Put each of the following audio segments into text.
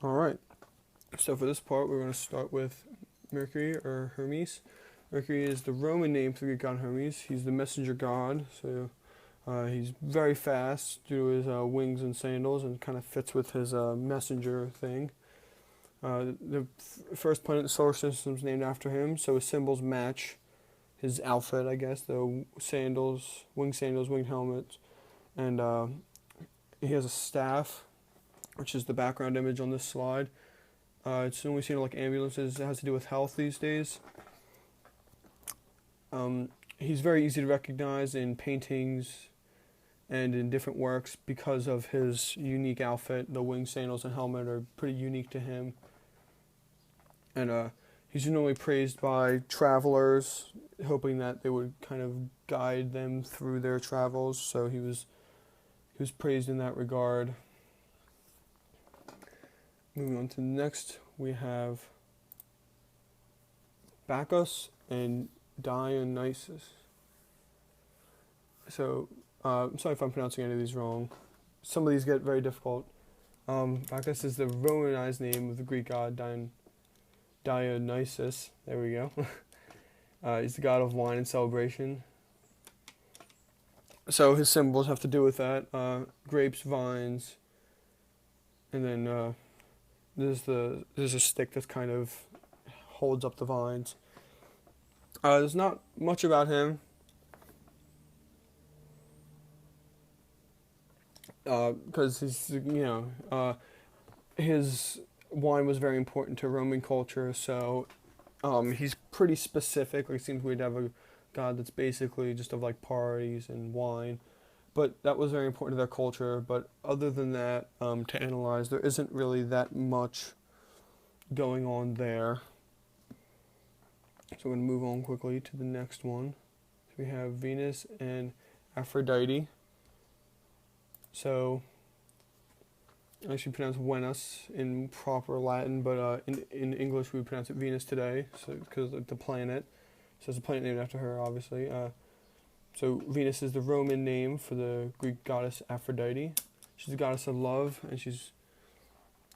All right. So for this part, we're going to start with Mercury or Hermes. Mercury is the Roman name for the Greek god Hermes. He's the messenger god, so he's very fast due to his wings and sandals, and kind of fits with his messenger thing. The first planet in the solar system is named after him, so his symbols match his outfit, I guess. The sandals, winged helmets, and he has a staff, which is the background image on this slide. It's only seen in like ambulances. It has to do with health these days. He's very easy to recognize in paintings and in different works because of his unique outfit. The wing sandals and helmet are pretty unique to him. And he's normally praised by travelers, hoping that they would kind of guide them through their travels. So he was praised in that regard. Moving on to the next, we have Bacchus and Dionysus. So, I'm sorry if I'm pronouncing any of these wrong. Some of these get very difficult. Bacchus is the Romanized name of the Greek god Dionysus. There we go. He's the god of wine and celebration. So his symbols have to do with that. Grapes, vines, and then there's a stick that kind of holds up the vines. There's not much about him. Because his wine was very important to Roman culture, so he's pretty specific. Like, it seems we'd have a god that's basically just of like parties and wine, but that was very important to their culture. But other than that, to analyze, there isn't really that much going on there. So I'm going to move on quickly to the next one. So we have Venus and Aphrodite. So I should pronounce Venus in proper Latin, but in English we would pronounce it Venus today, so because the planet. So it's a planet named after her, obviously. So Venus is the Roman name for the Greek goddess Aphrodite. She's the goddess of love, and she's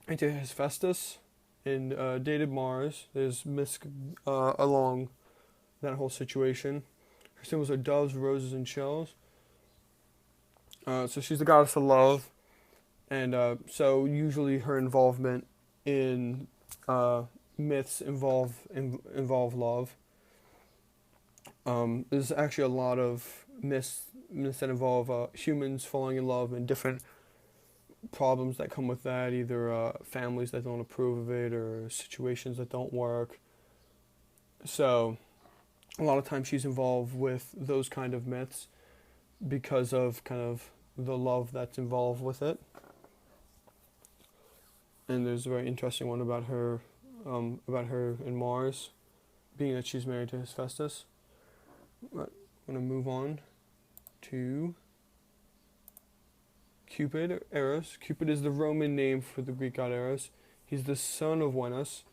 into Hephaestus and dated Mars. There's myths along that whole situation. Her symbols are doves, roses, and shells. So she's the goddess of love, and so usually her involvement in myths involve love. There's actually a lot of myths that involve humans falling in love and different problems that come with that, either families that don't approve of it or situations that don't work. So a lot of times she's involved with those kind of myths because of kind of the love that's involved with it. And there's a very interesting one about her and Mars, being that she's married to Hephaestus. But I'm going to move on to Cupid, or Eros. Cupid is the Roman name for the Greek god Eros. He's the son of Venus.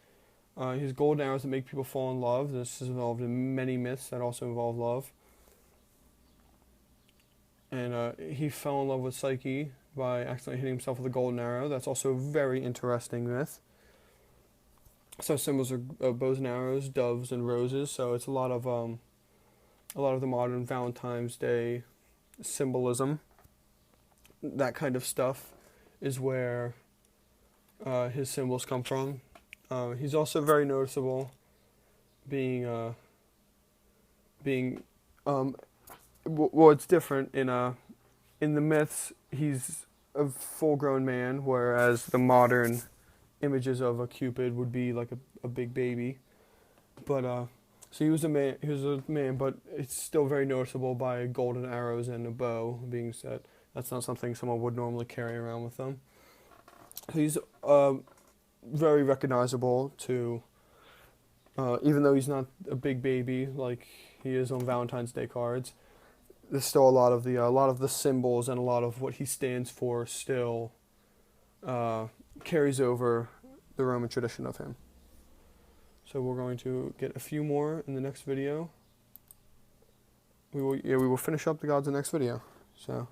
He has golden arrows that make people fall in love. This is involved in many myths that also involve love. And he fell in love with Psyche by accidentally hitting himself with a golden arrow. That's also a very interesting myth. So symbols are bows and arrows, doves, and roses. So it's a lot of the modern Valentine's Day symbolism. That kind of stuff is where his symbols come from. He's also very noticeable, being well, it's different in the myths. He's a full-grown man, whereas the modern images of a Cupid would be like a big baby. But so he was a man, but it's still very noticeable by golden arrows and a bow being set. That's not something someone would normally carry around with them. He's very recognizable to, even though he's not a big baby like he is on Valentine's Day cards. There's still a lot of the symbols and a lot of what he stands for still carries over the Roman tradition of him. So we're going to get a few more in the next video. We will finish up the gods in the next video. So.